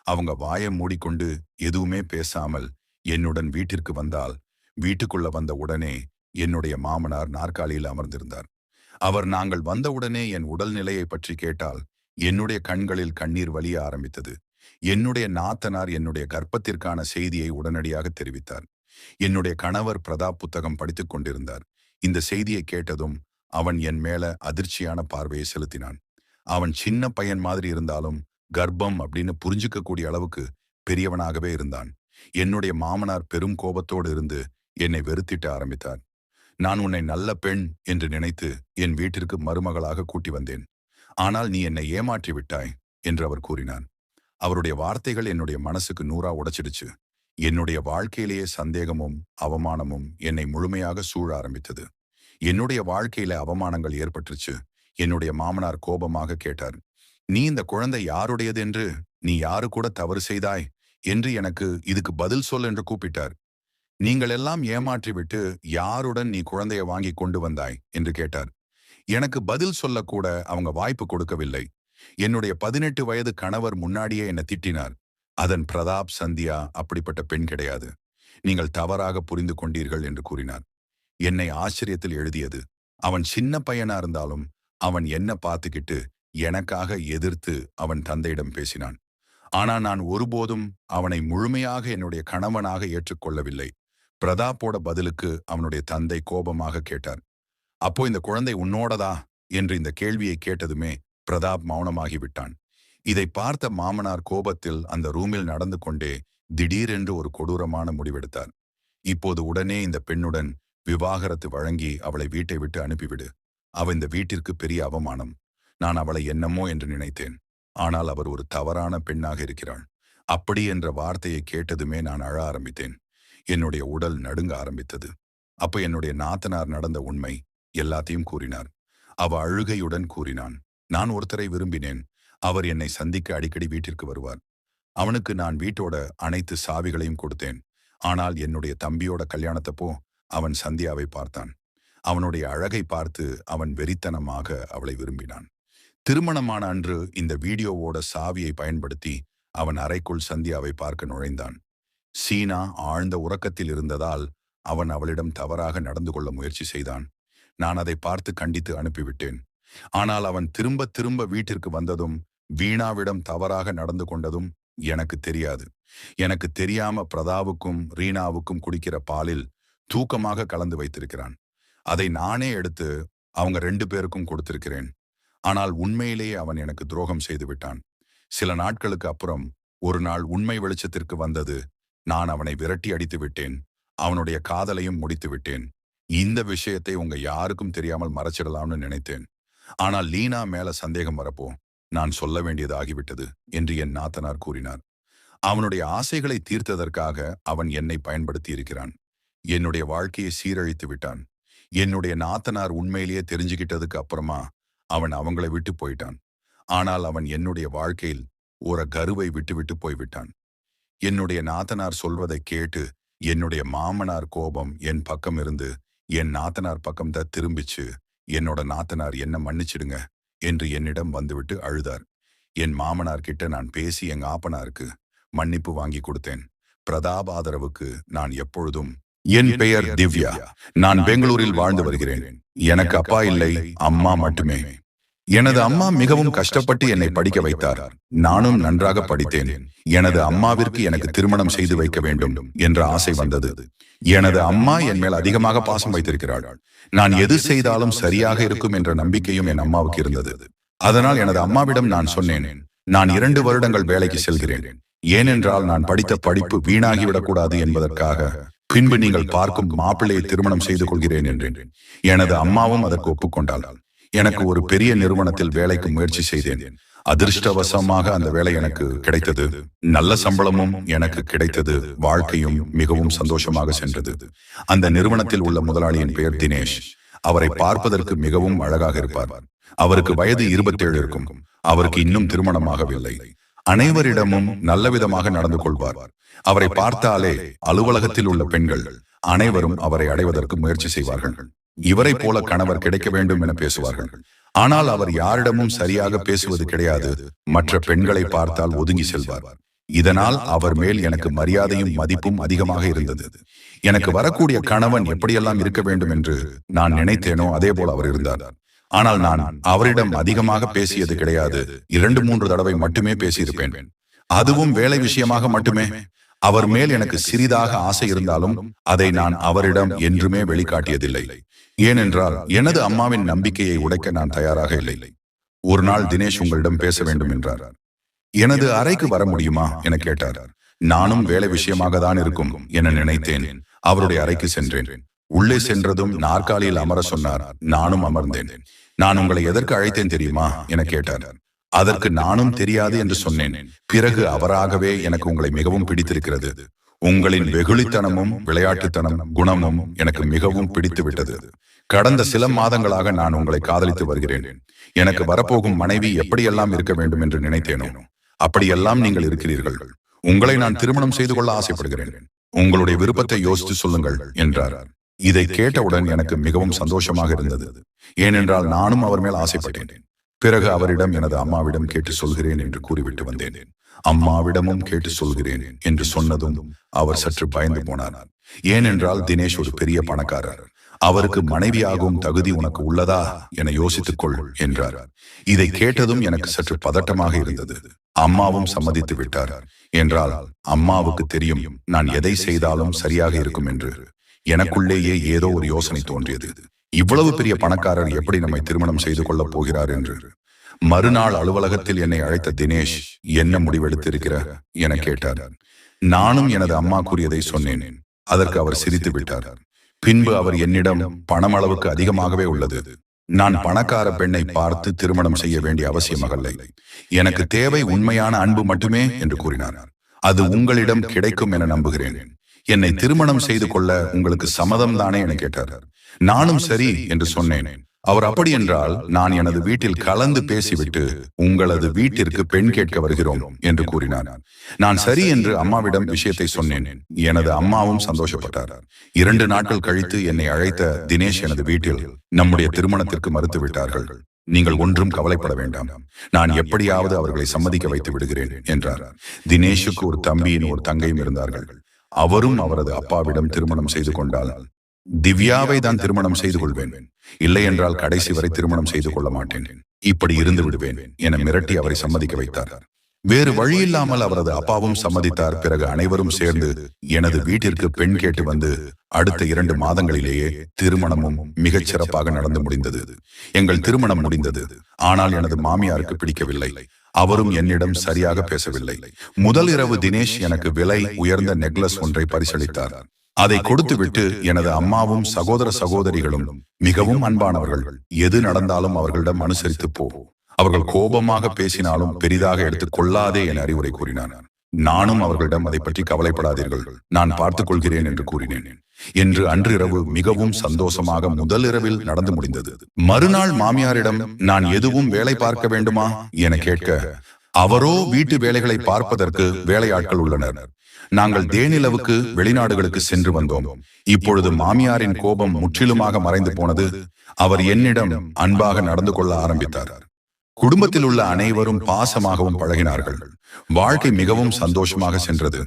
அவங்க வாயை மூடிக்கொண்டு எதுவுமே பேசாமல் என்னுடன் வீட்டிற்கு வந்தால், வீட்டுக்குள்ள வந்த உடனே என்னுடைய மாமனார் நாற்காலியில் அமர்ந்திருந்தார். அவர் நாங்கள் வந்தவுடனே என் உடல்நிலையை பற்றி கேட்டால், என்னுடைய கண்களில் கண்ணீர் வலிய ஆரம்பித்தது. என்னுடைய நாத்தனார் என்னுடைய கர்ப்பத்திற்கான செய்தியை உடனடியாக தெரிவித்தார். என்னுடைய கணவர் பிரதாப் புத்தகம் படித்துக் கொண்டிருந்தார். இந்த செய்தியை கேட்டதும் அவன் என் மேல அதிர்ச்சியான பார்வையை செலுத்தினான். அவன் சின்ன பையன் மாதிரி இருந்தாலும் கர்ப்பம் அப்படின்னு புரிஞ்சுக்கக்கூடிய அளவுக்கு பெரியவனாகவே இருந்தான். என்னுடைய மாமனார் பெரும் கோபத்தோடு இருந்து என்னை வெறுத்திட்ட ஆரம்பித்தார். நான் உன்னை நல்ல பெண் என்று நினைத்து என் வீட்டிற்கு மருமகளாக கூட்டி வந்தேன். ஆனால் நீ என்னை ஏமாற்றி விட்டாய் என்று அவர் கூறினார். அவருடைய வார்த்தைகள் என்னுடைய மனசுக்கு நூறா உடைச்சிடுச்சு. என்னுடைய வாழ்க்கையிலேயே சந்தேகமும் அவமானமும் என்னை முழுமையாக சூழ ஆரம்பித்தது. என்னுடைய வாழ்க்கையில அவமானங்கள் ஏற்பட்டுச்சு. என்னுடைய மாமனார் கோபமாக கேட்டார், "நீ இந்த குழந்தை யாருடையது என்று, நீ யாரு கூட தவறு செய்தாய் என்று எனக்கு இதுக்கு பதில் சொல்" என்று கூப்பிட்டார். "நீங்கள் எல்லாம் ஏமாற்றிவிட்டு யாருடன் நீ குழந்தையை வாங்கி கொண்டு வந்தாய் என்று கேட்டார். எனக்கு பதில் சொல்லக்கூட அவங்க வாய்ப்பு கொடுக்கவில்லை. என்னுடைய 18 வயது கணவர் முன்னாடியே என்னை திட்டினார். அதன் பிரதாப், சந்தியா அப்படிப்பட்ட பெண் கிடையாது. நீங்கள் தவறாக புரிந்து கொண்டீர்கள் என்று கூறினார். என்னை ஆச்சரியத்தில் எழுதியது. அவன் சின்ன பையனா இருந்தாலும் அவன் என்ன பார்த்துக்கிட்டு எனக்காக எதிர்த்து அவன் தந்தையிடம் பேசினான். ஆனா நான் ஒருபோதும் அவனை முழுமையாக என்னுடைய கணவனாக ஏற்றுக்கொள்ளவில்லை. பிரதாப்போட பதிலுக்கு அவனுடைய தந்தை கோபமாக கேட்டார். அப்போ இந்த குழந்தை உன்னோடதா என்று இந்த கேள்வியை கேட்டதுமே பிரதாப் மௌனமாகி விட்டான். இதை பார்த்த மாமனார் கோபத்தில் அந்த ரூமில் நடந்து கொண்டே திடீரென்று ஒரு கொடூரமான முடிவெடுத்தார். இப்போது உடனே இந்த பெண்ணுடன் விவாகரத்து வழங்கி அவளை வீட்டை விட்டு அனுப்பிவிடு. அவ இந்த வீட்டிற்கு பெரிய அவமானம். நான் அவளை என்னமோ என்று நினைத்தேன். ஆனால் அவர் ஒரு தவறான பெண்ணாக இருக்கிறாள். அப்படி என்ற வார்த்தையை கேட்டதுமே நான் அழ ஆரம்பித்தேன். என்னுடைய உடல் நடுங்க ஆரம்பித்தது. அப்ப என்னுடைய நாத்தனார் நடந்த உண்மை எல்லாத்தையும் கூறினார். அவ அழுகையுடன் கூறினான், நான் ஒருத்தரை விரும்பினேன். அவர் என்னை சந்திக்க அடிக்கடி வீட்டிற்கு வருவார். அவனுக்கு நான் வீட்டோட அனைத்து சாவிகளையும் கொடுத்தேன். ஆனால் என்னுடைய தம்பியோட கல்யாணத்தப்போ அவன் சந்தியாவை பார்த்தான். அவனுடைய அழகை பார்த்து அவன் வெறித்தனமாக அவளை விரும்பினான். திருமணமான அன்று இந்த வீடியோவோட சாவியை பயன்படுத்தி அவன் அறைக்குள் சந்தியாவை பார்க்க நுழைந்தான். சீனா ஆழ்ந்த உறக்கத்தில் இருந்ததால் அவன் அவளிடம் தவறாக நடந்து கொள்ள முயற்சி செய்தான். நான் அதை பார்த்து கண்டித்து அனுப்பிவிட்டேன். ஆனால் அவன் திரும்ப திரும்ப வீட்டிற்கு வந்ததும் வீணாவிடம் தவறாக நடந்து கொண்டதும் எனக்கு தெரியாது. எனக்கு தெரியாம பிரதாவுக்கும் ரீனாவுக்கும் குடிக்கிற பாலில் தூக்கமாக கலந்து வைத்திருக்கிறான். அதை நானே எடுத்து அவங்க 2 பேருக்கும் கொடுத்திருக்கிறேன். ஆனால் உண்மையிலேயே அவன் எனக்கு துரோகம் செய்து விட்டான். சில நாட்களுக்கு அப்புறம் ஒரு நாள் உண்மை வெளிச்சத்திற்கு வந்தது. நான் அவனை விரட்டி அடித்து விட்டேன். அவனுடைய காதலையும் முடித்து விட்டேன். இந்த விஷயத்தை உங்க யாருக்கும் தெரியாமல் மறைச்சிடலாம்னு நினைத்தேன். ஆனால் லீனா மேல சந்தேகம் வரப்போ நான் சொல்ல வேண்டியது ஆகிவிட்டது என்று என் நாத்தனார் கூறினார். அவனுடைய ஆசைகளை தீர்த்ததற்காக அவன் என்னை பயன்படுத்தி இருக்கிறான். என்னுடைய வாழ்க்கையை சீரழித்து விட்டான். என்னுடைய நாத்தனார் உண்மையிலேயே தெரிஞ்சுக்கிட்டதுக்கு அப்புறமா அவன் அவங்களை விட்டு போயிட்டான். ஆனால் அவன் என்னுடைய வாழ்க்கையில் ஒரு கருவை விட்டு போய்விட்டான். என்னுடைய நாத்தனார் சொல்வதை கேட்டு என்னுடைய மாமனார் கோபம் என் பக்கம் இருந்து என் நாத்தனார் பக்கம் தான் திரும்பிச்சு. என்னோட நாத்தனார் என்ன மன்னிச்சிடுங்க என்று என்னிடம் வந்துவிட்டு அழுதார். என் மாமனார் கிட்ட நான் பேசி எங்க ஆப்பனாருக்கு மன்னிப்பு வாங்கி கொடுத்தேன். பிரதாப் ஆதரவுக்கு நான் எப்பொழுதும். என் பெயர் திவ்யா. நான் பெங்களூரில் வாழ்ந்து வருகிறேன். எனக்கு அப்பா இல்லை, அம்மா மட்டுமே. எனது அம்மா மிகவும் கஷ்டப்பட்டு என்னை படிக்க வைத்தார். நானும் நன்றாக படித்தேன். எனது அம்மாவிற்கு எனக்கு திருமணம் செய்து வைக்க வேண்டும் என்ற ஆசை வந்தது. எனது அம்மா என் மேல் அதிகமாக பாசம் வைத்திருக்கிறாள். நான் எது செய்தாலும் சரியாக இருக்கும் என்ற நம்பிக்கையும் என் அம்மாவுக்கு இருந்தது. அதனால் எனது அம்மாவிடம் நான் சொன்னேன், நான் 2 வருடங்கள் வேலைக்கு செல்கிறேன். ஏனென்றால் நான் படித்த படிப்பு வீணாகிவிடக்கூடாது என்பதற்காக. பின்பு நீங்கள் பார்க்கும் மாப்பிள்ளையை திருமணம் செய்து கொள்கிறேன் என்றேன். எனது அம்மாவும் அதற்கு ஒப்புக்கொண்டாள். எனக்கு ஒரு பெரிய நிறுவனத்தில் வேலைக்கு முயற்சி செய்தேன். அதிர்ஷ்டவசமாக அந்த வேலை எனக்கு கிடைத்தது. நல்ல சம்பளமும் எனக்கு கிடைத்தது. வாழ்க்கையும் மிகவும் சந்தோஷமாக சென்றது. அந்த நிறுவனத்தில் உள்ள முதலாளியின் பெயர் தினேஷ். அவரை பார்ப்பதற்கு மிகவும் அழகாக இருப்பார். அவருக்கு வயது 27 இருக்கும். அவருக்கு இன்னும் திருமணமாகவில்லை. அனைவரிடமும் நல்ல விதமாக நடந்து கொள்வார். அவரை பார்த்தாலே அலுவலகத்தில் உள்ள பெண்கள் அனைவரும் அவரை அடைவதற்கு முயற்சி செய்வார்கள். இவரை போல கணவர் கிடைக்க வேண்டும் என பேசுவார்கள். ஆனால் அவர் யாரிடமும் சரியாக பேசுவது கிடையாது. மற்ற பெண்களை பார்த்தால் ஒதுங்கி செல்வார். இதனால் அவர் மேல் எனக்கு மரியாதையும் மதிப்பும் அதிகமாக இருந்தது. எனக்கு வரக்கூடிய கணவன் எப்படியெல்லாம் இருக்க வேண்டும் என்று நான் நினைத்தேனோ அதே போல அவர் இருந்தார். ஆனால் நான் அவரிடம் அதிகமாக பேசியது கிடையாது. 2-3 தடவை மட்டுமே பேசியிருப்பேன். அதுவும் வேலை விஷயமாக மட்டுமே. அவர் மேல் எனக்கு சிறிதாக ஆசை இருந்தாலும் அதை நான் அவரிடம் என்றுமே வெளிக்காட்டியதில்லை. ஏனென்றால் எனது அம்மாவின் நம்பிக்கையை உடைக்க நான் தயாராக இல்லை. ஒரு நாள் தினேஷ் உங்களிடம் பேச வேண்டும் என்றார். எனது அறைக்கு வர முடியுமா என கேட்டார். நானும் வேலை விஷயமாக தான் இருக்கும் என நினைத்தேன். அவருடைய அறைக்கு சென்றேன். உள்ளே சென்றதும் நாற்காலியில் அமர சொன்னார். நானும் அமர்ந்தேன். நான் உங்களை எதற்கு அழைத்தேன் தெரியுமா என கேட்டார். அதற்கு நானும் தெரியாது என்று சொன்னேன். பிறகு அவராகவே எனக்கு உங்களை மிகவும் பிடித்திருக்கிறது. உங்களின் வெகுளித்தனமும் விளையாட்டுத்தனம் குணமும் எனக்கு மிகவும் பிடித்து விட்டது. கடந்த சில மாதங்களாக நான் உங்களை காதலித்து வருகிறேன். எனக்கு வரப்போகும் மனைவி எப்படியெல்லாம் இருக்க வேண்டும் என்று நினைத்தேனோ அப்படியெல்லாம் நீங்கள் இருக்கிறீர்கள். உங்களை நான் திருமணம் செய்து கொள்ள ஆசைப்படுகிறேன். உங்களுடைய விருப்பத்தை யோசித்து சொல்லுங்கள் என்றார். இதை கேட்டவுடன் எனக்கு மிகவும் சந்தோஷமாக இருந்தது. ஏனென்றால் நானும் அவர் மேல் ஆசைப்பட்டேன். பிறகு அவரிடம் எனது அம்மாவிடம் கேட்டு சொல்கிறேன் என்று கூறிவிட்டு வந்தேன். அம்மாவிடமும் கேட்டு சொல்கிறேன் என்று சொன்னதும் அவர் சற்று பயந்து போனார். ஏனென்றால் தினேஷ் ஒரு பெரிய பணக்காரர். அவருக்கு மனைவியாகும் தகுதி உனக்கு உள்ளதா என யோசித்துக்கொள் என்றார். இதை கேட்டதும் எனக்கு சற்று பதட்டமாக இருந்தது. அம்மாவும் சம்மதித்து விட்டார். என்றால் அம்மாவுக்கு தெரியும் நான் எதை செய்தாலும் சரியாக இருக்கும் என்று. எனக்குள்ளேயே ஏதோ ஒரு யோசனை தோன்றியது. இவ்வளவு பெரிய பணக்காரர் எப்படி நம்மை திருமணம் செய்து கொள்ளப் போகிறார் என்று. மறுநாள் அலுவலகத்தில் என்னை அழைத்த தினேஷ், என்ன முடிவெடுத்திருக்கிற என கேட்டார். நானும் எனது அம்மா கூறியதை சொன்னேன். அதற்கு அவர் சிரித்து விட்டார். பின்பு அவர் என்னிடம், பணம் அளவுக்கு அதிகமாகவே உள்ளது. நான் பணக்கார பெண்ணை பார்த்து திருமணம் செய்ய வேண்டிய அவசியமல்லை. எனக்கு தேவை உண்மையான அன்பு மட்டுமே என்று கூறினார். அது உங்களிடம் கிடைக்கும் என நம்புகிறேன். என்னை திருமணம் செய்து கொள்ள உங்களுக்கு சம்மதம் தானே என கேட்டார். நானும் சரி என்று சொன்னேன். அவர் அப்படி என்றால் நான் எனது வீட்டில் கலந்து பேசிவிட்டு உங்களது வீட்டிற்கு பெண் கேட்க வருகிறோம் என்று கூறினார். நான் சரி என்று அம்மாவிடம் விஷயத்தை சொன்னேன். எனது அம்மாவும் சந்தோஷப்பட்டார். 2 நாட்கள் கழித்து என்னை அழைத்த தினேஷ் எனது வீட்டில் நம்முடைய திருமணத்திற்கு மறுத்து விட்டார்கள். நீங்கள் ஒன்றும் கவலைப்பட வேண்டாம், நான் எப்படியாவது அவர்களை சம்மதிக்க வைத்து விடுகிறேன் என்றார். தினேஷுக்கு ஒரு தம்பியின் ஒரு தங்கையும் இருந்தார்கள். அவரும் அவரது அப்பாவிடம் திருமணம் செய்து கொண்டால் திவ்யாவை தான் திருமணம் செய்து கொள்வேன், இல்லை என்றால் கடைசி வரை திருமணம் செய்து கொள்ள மாட்டேன், இப்படி இருந்து விடுவேன் என மிரட்டி அவரை சம்மதிக்க வைத்தார். வேறு வழியில்லாமல் அவரது அப்பாவும் சம்மதித்தார். பிறகு அனைவரும் சேர்ந்து எனது வீட்டிற்கு பெண் கேட்டு வந்து அடுத்த 2 மாதங்களிலேயே திருமணமும் மிகச் சிறப்பாக நடந்து முடிந்தது. எங்கள் திருமணம் முடிந்தது. ஆனால் எனது மாமியாருக்கு பிடிக்கவில்லை. அவரும் என்னிடம் சரியாக பேசவில்லை. முதல் இரவு தினேஷ் எனக்கு விலை உயர்ந்த நெக்லஸ் ஒன்றை பரிசளித்தார். அதை கொடுத்துவிட்டு எனது அம்மாவும் சகோதர சகோதரிகளும் மிகவும் அன்பானவர்கள், எது நடந்தாலும் அவர்களிடம் அனுசரித்து போ, அவர்கள் கோபமாக பேசினாலும் பெரிதாக எடுத்துக் கொள்ளாதே என அறிவுரை கூறினார். நானும் அவர்களிடம் அதை பற்றி கவலைப்படாதீர்கள், நான் பார்த்துக் கொள்கிறேன் என்று கூறினேன். என்று அன்றிரவு மிகவும் சந்தோஷமாக முதல் இரவில் நடந்து முடிந்தது. மறுநாள் மாமியாரிடம் நான் எதுவும் வேலை பார்க்க வேண்டுமா என கேட்க, அவரோ வீட்டு வேலைகளை பார்ப்பதற்கு வேலையாட்கள் உள்ளனர், நாங்கள் தேனிலவுக்கு வெளிநாடுகளுக்கு சென்று வந்தோம். இப்பொழுது மாமியாரின் கோபம் முற்றிலுமாக மறைந்து போனது. அவர் என்னிடம் அன்பாக நடந்து கொள்ள ஆரம்பித்தார். குடும்பத்தில் உள்ள அனைவரும் பாசமாகவும் பழகினார்கள். வாழ்க்கை மிகவும் சந்தோஷமாக சென்றது.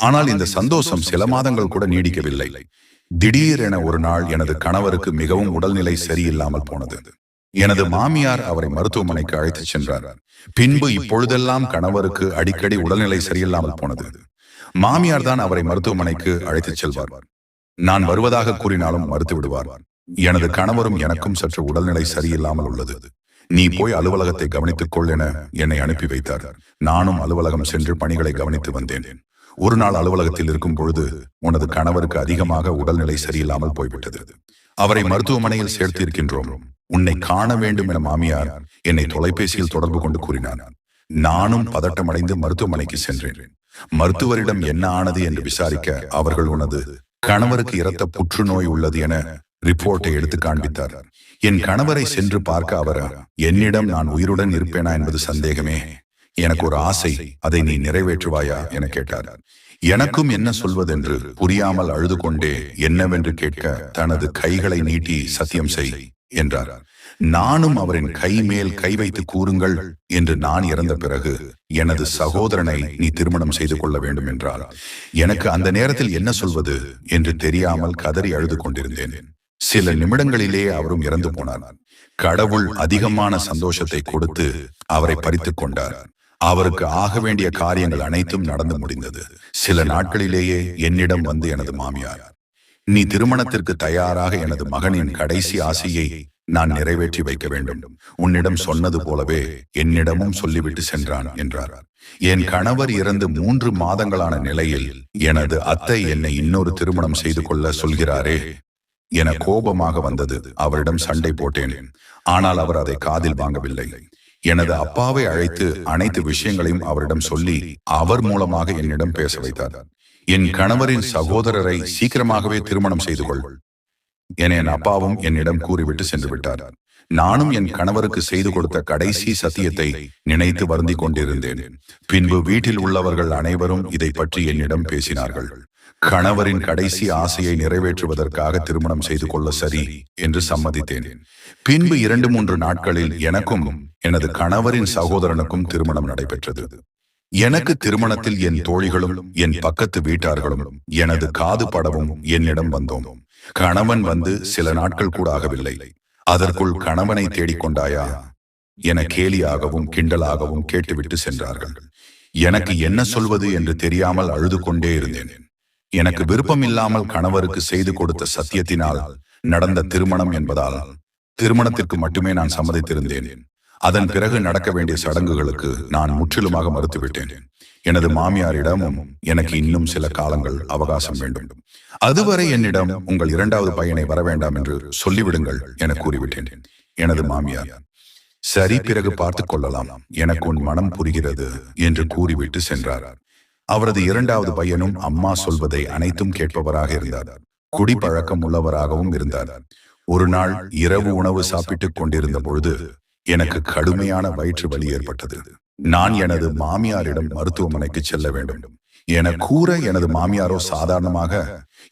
ஆனால் இந்த சந்தோஷம் சில மாதங்கள் கூட நீடிக்கவில்லை. திடீரென ஒரு நாள் எனது கணவருக்கு மிகவும் உடல்நிலை சரியில்லாமல் போனது. எனது மாமியார் அவரை மருத்துவமனைக்கு அழைத்துச் சென்றார். பின்பு இப்பொழுதெல்லாம் கணவருக்கு அடிக்கடி உடல்நிலை சரியில்லாமல் போனது. மாமியார் தான் அவரை மருத்துவமனைக்கு அழைத்துச் செல்வார். நான் வருவதாக கூறினாலும் மறுத்து விடுவார். எனது கணவரும் எனக்கும் சற்று உடல்நிலை சரியில்லாமல் உள்ளது, நீ போய் அலுவலகத்தை கவனித்துக் கொள் என என்னை அனுப்பி வைத்தார். நானும் அலுவலகம் சென்று பணிகளை கவனித்து வந்தேன். ஒரு நாள் அலுவலகத்தில் இருக்கும் பொழுது உனது கணவருக்கு அதிகமாக உடல்நிலை சரியில்லாமல் போய்விட்டது, அவரை மருத்துவமனையில் சேர்த்திருக்கின்றோம், உன்னை காண வேண்டும் என மாமியார் என்னை தொலைபேசியில் தொடர்பு கொண்டு கூறினார். நானும் பதட்டமடைந்து மருத்துவமனைக்கு சென்றேன். மருத்துவரிடம் என்ன ஆனது என்று விசாரிக்க அவர்கள் உனது கணவருக்கு இரத்த புற்றுநோய் உள்ளது என ரிப்போர்ட்டை எடுத்து காண்பித்தார். என் கணவரை சென்று பார்க்க அவர் என்னிடம் நான் உயிருடன் இருப்பேனா என்பது சந்தேகமே, எனக்கு ஒரு ஆசை, அதை நீ நிறைவேற்றுவாயா என கேட்டார். எனக்கும் என்ன சொல்வதென்று புரியாமல் அழுது கொண்டே என்னவென்று கேட்க தனது கைகளை நீட்டி சத்தியம் செய் என்றார். நானும் அவரின் கை மேல் கை வைத்து கூறுங்கள் என்று நான் இறந்த பிறகு எனது சகோதரனை நீ திருமணம் செய்து கொள்ள வேண்டும் என்றார். எனக்கு அந்த நேரத்தில் என்ன சொல்வது என்று தெரியாமல் கதறி அழுது கொண்டிருந்தேன். சில நிமிடங்களிலே அவரும் இறந்து போனார். கடவுள் அதிகமான சந்தோஷத்தை கொடுத்து அவரை பறித்துக் கொண்டார். அவருக்கு ஆக வேண்டிய காரியங்கள் அனைத்தும் நடந்து முடிந்தது. சில நாட்களிலேயே என்னிடம் வந்து எனது மாமியார், நீ திருமணத்திற்கு தயாராக எனது மகனின் கடைசி ஆசையை நான் நிறைவேற்றி வைக்க வேண்டும், உன்னிடம் சொன்னது போலவே என்னிடமும் சொல்லிவிட்டு சென்றான் என்றார். என் கணவர் இறந்து 3 மாதங்களான நிலையில் எனது அத்தை என்னை இன்னொரு திருமணம் செய்து கொள்ள சொல்கிறாரே என கோபமாக வந்தது. அவரிடம் சண்டை போட்டேன். ஆனால் அவர் அதை காதில் வாங்கவில்லை. எனது அப்பாவை அழைத்து அனைத்து விஷயங்களையும் அவரிடம் சொல்லி அவர் மூலமாக என்னிடம் பேச வைத்தார். என் கணவரின் சகோதரரை சீக்கிரமாகவே திருமணம் செய்து கொள் என என் அப்பாவும் என்னிடம் கூறிவிட்டு சென்று விட்டார். நானும் என் கணவருக்கு செய்து கொடுத்த கடைசி சத்தியத்தை நினைத்து வருந்தி கொண்டிருந்தேன். பின்பு வீட்டில் உள்ளவர்கள் அனைவரும் இதை பற்றி என்னிடம் பேசினார்கள். கணவரின் கடைசி ஆசையை நிறைவேற்றுவதற்காக திருமணம் செய்து கொள்ள சரி என்று சம்மதித்தேன். பின்பு 2-3 நாட்களில் எனக்கும் எனது கணவரின் சகோதரனுக்கும் திருமணம் நடைபெற்றது. எனக்கு திருமணத்தில் என் தோழிகளும் என் பக்கத்து வீட்டார்களும் எனது காது படவும் என்னிடம் வந்தோம். கணவன் வந்து சில நாட்கள் கூட ஆகவில்லை. அதற்குள் கணவனை தேடிக்கொண்டாயா என கேலியாகவும் கிண்டலாகவும் கேட்டுவிட்டு சென்றார்கள். எனக்கு என்ன சொல்வது என்று தெரியாமல் அழுது கொண்டே இருந்தேன். எனக்கு விருப்பமில்லாமல் கணவருக்கு செய்து கொடுத்த சத்தியத்தினால் நடந்த திருமணம் என்பதால் திருமணத்திற்கு மட்டுமே நான் சம்மதித்திருந்தேன். அதன் பிறகு நடக்க வேண்டிய சடங்குகளுக்கு நான் முற்றிலுமாக மறுத்துவிட்டேன். எனது மாமியாரிடமும் எனக்கு இன்னும் சில காலங்கள் அவகாசம் வேண்டும். அதுவரை என்னிடம் உங்கள் இரண்டாவது பையனை வர வேண்டாம் என்று சொல்லிவிடுங்கள் என கூறிவிட்டேன். எனது மாமியார், சரி, பிறகு பார்த்துக் கொள்ளலாம், எனக்கு உன் மனம் புரிகிறது என்று கூறிவிட்டு சென்றார். அவரது இரண்டாவது பையனும் அம்மா சொல்வதை அனைத்தும் கேட்பவராக இருந்தார். குடிப்பழக்கம் உள்ளவராகவும் இருந்தார். ஒரு நாள் இரவு உணவு சாப்பிட்டுக் கொண்டிருந்த பொழுது எனக்கு கடுமையான வயிற்று வலி ஏற்பட்டது. நான் எனது மாமியாரிடம் மருத்துவமனைக்கு செல்ல வேண்டும் என கூற, எனது மாமியாரோ சாதாரணமாக,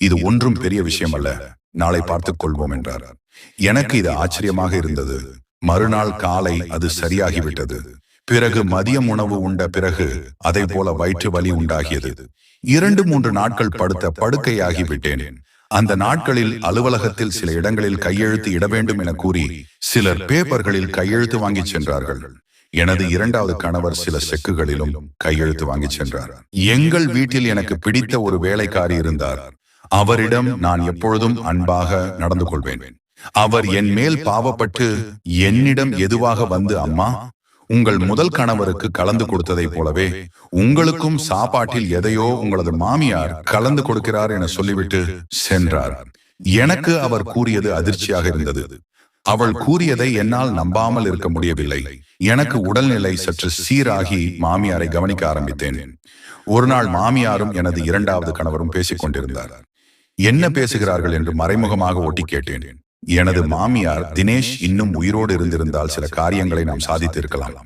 இது ஒன்றும் பெரிய விஷயம் அல்ல, நாளை பார்த்துக் கொள்வோம் என்றார். எனக்கு இது ஆச்சரியமாக இருந்தது. மறுநாள் காலை அது சரியாகிவிட்டது. பிறகு மதியம் உணவு உண்ட பிறகு அதை போல வயிற்று வலி உண்டாகியது. 2-3 நாட்கள் படுத்த படுக்கையாகிவிட்டேன். அந்த நாட்களில் அலுவலகத்தில் சில இடங்களில் கையெழுத்து இட வேண்டும் என கூறி சிலர் பேப்பர்களில் கையெழுத்து வாங்கி சென்றார்கள். எனது இரண்டாவது கணவர் சில செக்குகளிலும் கையெழுத்து வாங்கி சென்றார். எங்கள் வீட்டில் எனக்கு பிடித்த ஒரு வேலைக்காரி இருந்தார். அவரிடம் நான் எப்பொழுதும் அன்பாக நடந்து கொள்வேன். அவர் என் மேல் பாவப்பட்டு என்னிடம் எதுவாக வந்து, அம்மா, உங்கள் முதல் கணவருக்கு கலந்து கொடுத்ததை போலவே உங்களுக்கும் சாப்பாட்டில் எதையோ உங்களது மாமியார் கலந்து கொடுக்கிறார் என சொல்லிவிட்டு சென்றார். எனக்கு அவர் கூறியது அதிர்ச்சியாக இருந்தது. அவள் கூறியதை என்னால் நம்பாமல் இருக்க முடியவில்லை. எனக்கு உடல்நிலை சற்று சீராகி மாமியாரை கவனிக்க ஆரம்பித்தேன். ஒரு நாள் மாமியாரும் எனது இரண்டாவது கணவரும் பேசிக் கொண்டிருந்தார். என்ன பேசுகிறார்கள் என்று மறைமுகமாக ஒட்டி கேட்டேன். எனது மாமியார், தினேஷ் இன்னும் உயிரோடு இருந்திருந்தால் சில காரியங்களை நாம் சாதித்து இருக்கலாம்,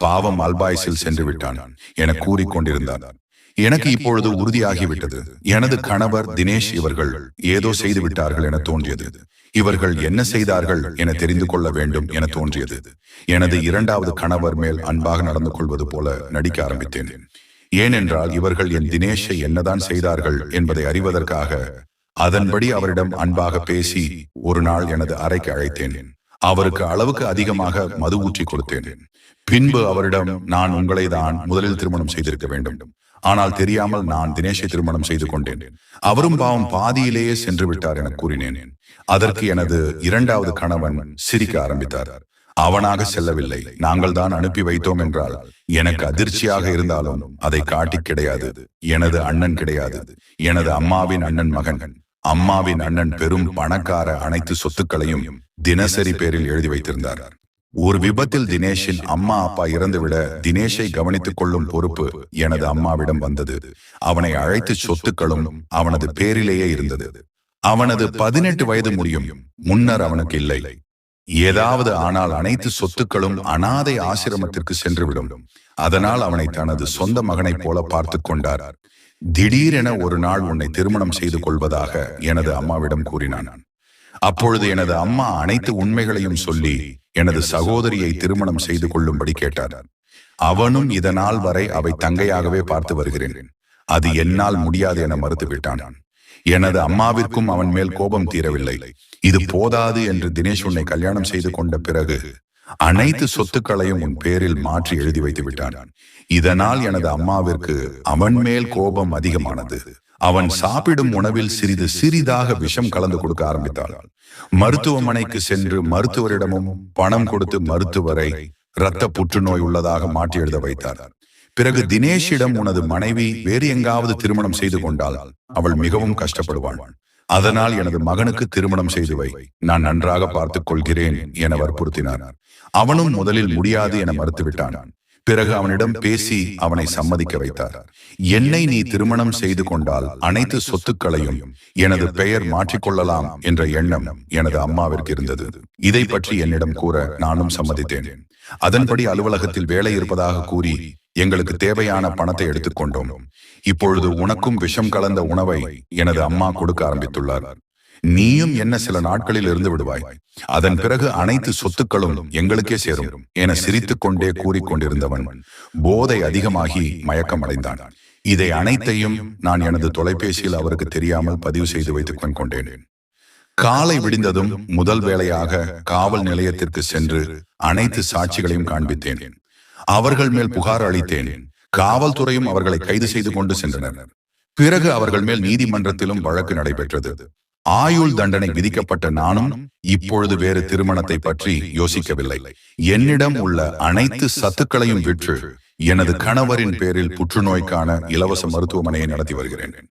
பாவம் அல்பாய்ஸில் சென்று விட்டான் என கூறிக்கொண்டிருந்தார். எனக்கு இப்பொழுது உறுதியாகிவிட்டது. எனது கணவர் தினேஷ் இவர்கள் ஏதோ செய்து விட்டார்கள் என தோன்றியது. இவர்கள் என்ன செய்தார்கள் என தெரிந்து கொள்ள வேண்டும் என தோன்றியது. எனது இரண்டாவது கணவர் மேல் அன்பாக நடந்து கொள்வது போல நடிக்க ஆரம்பித்தேன். ஏனென்றால் இவர்கள் என் தினேஷை என்னதான் செய்தார்கள் என்பதை அறிவதற்காக அதன்படி அவரிடம் அன்பாக பேசி ஒரு நாள் எனது அறைக்கு அழைத்தேன். அவருக்கு அளவுக்கு அதிகமாக மது ஊற்றி கொடுத்தேன். பின்பு அவரிடம், நான் உங்களை தான் முதலில் திருமணம் செய்திருக்க வேண்டும், ஆனால் தெரியாமல் நான் தினேஷை திருமணம் செய்து கொண்டேன், அவரும் பாவம் பாதியிலேயே சென்று விட்டார் என கூறினேன். அதற்கு எனது இரண்டாவது கணவன் சிரிக்க ஆரம்பித்தார். அவனாக செல்லவில்லை, நாங்கள் தான் அனுப்பி வைத்தோம் என்றால் எனக்கு அதிர்ச்சியாக இருந்தாலும் அதை காட்டி கிடையாது. எனது அண்ணன் கிடையாது, எனது அம்மாவின் அண்ணன் மகன். அம்மாவின் அண்ணன் பெரும் பணக்கார, அனைத்து சொத்துக்களையும் தினசரி பேரில் எழுதி வைத்திருந்தார். ஒரு விபத்தில் தினேஷின் அம்மா அப்பா இறந்துவிட தினேஷை கவனித்துக் கொள்ளும் பொறுப்பு எனது அம்மாவிடம் வந்தது. அவனை அழைத்து சொத்துக்களும் அவனது பேரிலேயே இருந்தது. அவனது 18 வயது முடியும் முன்னர் அவனுக்கு இல்லை. ஏதாவது ஆனால் அனைத்து சொத்துக்களும் அனாதை ஆசிரமத்திற்கு சென்றுவிடும். அதனால் அவனை தனது சொந்த மகனைப் போல பார்த்து கொண்டார். திடீரென ஒரு நாள் உன்னை திருமணம் செய்து கொள்வதாக எனது அம்மாவிடம் கூறினான். அப்பொழுது எனது அம்மா அனைத்து உண்மைகளையும் சொல்லி எனது சகோதரியை திருமணம் செய்து கொள்ளும்படி கேட்டார். அவனும் இதனால் வரை அவை தங்கையாகவே பார்த்து வருகிறேன், அது என்னால் முடியாது என மறுத்துவிட்டான். எனது அம்மாவிற்கும் அவன் மேல் கோபம் தீரவில்லை. இது போதாது என்று தினேஷ் உன்னை கல்யாணம் செய்து கொண்ட பிறகு அனைத்து சொத்துக்களையும் உன் பேரில் மாற்றி எழுதி வைத்து விட்டான். இதனால் எனது அம்மாவிற்கு அவன் மேல் கோபம் அதிகமானது. அவன் சாப்பிடும் உணவில் சிறிது சிறிதாக விஷம் கலந்து கொடுக்க ஆரம்பித்தாள். மருத்துவமனைக்கு சென்று மருத்துவரிடமும் பணம் கொடுத்து மருத்துவரை இரத்த புற்றுநோய் உள்ளதாக மாற்றி எழுத வைத்தார். பிறகு தினேஷிடம், உனது மனைவி வேறு எங்காவது திருமணம் செய்து கொண்டால் அவள் மிகவும் கஷ்டப்படுவாள், அதனால் எனது மகனுக்கு திருமணம் செய்து வை, நான் நன்றாக பார்த்துக் கொள்கிறேன் என வற்புறுத்தினார். அவனும் முதலில் முடியாது என மறுத்துவிட்டான். பிறகு அவனிடம் பேசி அவனை சம்மதிக்க வைத்தார். என்னை நீ திருமணம் செய்து கொண்டால் அனைத்து சொத்துக்களையும் எனது பெயர் மாற்றிக்கொள்ளலாம் என்ற எண்ணம் எனது அம்மாவிற்கு இருந்தது. இதை பற்றி என்னிடம் கூற நானும் சம்மதித்தேன். அதன்படி அலுவலகத்தில் வேலை இருப்பதாக கூறி எங்களுக்கு தேவையான பணத்தை எடுத்துக்கொண்டோம். இப்பொழுது உனக்கும் விஷம் கலந்த உணவை எனது அம்மா கொடுக்க ஆரம்பித்துள்ளார். நீயும் என்ன சில நாட்களில் இருந்து விடுவாய், அதன் பிறகு அனைத்து சொத்துக்களும் எங்களுக்கே சேரும் என சிரித்துக் கொண்டே கூறிக்கொண்டிருந்தவன் போதை அதிகமாகி மயக்கம் அடைந்தான். இதை அனைத்தையும் நான் எனது தொலைபேசியில் அவருக்கு தெரியாமல் பதிவு செய்து வைத்துக் கொண்டேன். காலை விடிந்ததும் முதல் வேளையாக காவல் நிலையத்திற்கு சென்று அனைத்து சாட்சிகளையும் காண்பித்தேன். அவர்கள் மேல் புகார் அளித்தேன். காவல்துறையும் அவர்களை கைது செய்து கொண்டு சென்றனர். பிறகு அவர்கள் மேல் நீதிமன்றத்திலும் வழக்கு நடைபெற்றது. ஆயுள் தண்டனை விதிக்கப்பட்ட நானும் இப்பொழுது வேறு திருமணத்தை பற்றி யோசிக்கவில்லை. என்னிடம் உள்ள அனைத்து சத்துக்களையும் விற்று எனது கணவரின் பேரில் புற்றுநோய்க்கான இலவச மருத்துவமனையை நடத்தி வருகிறேன்.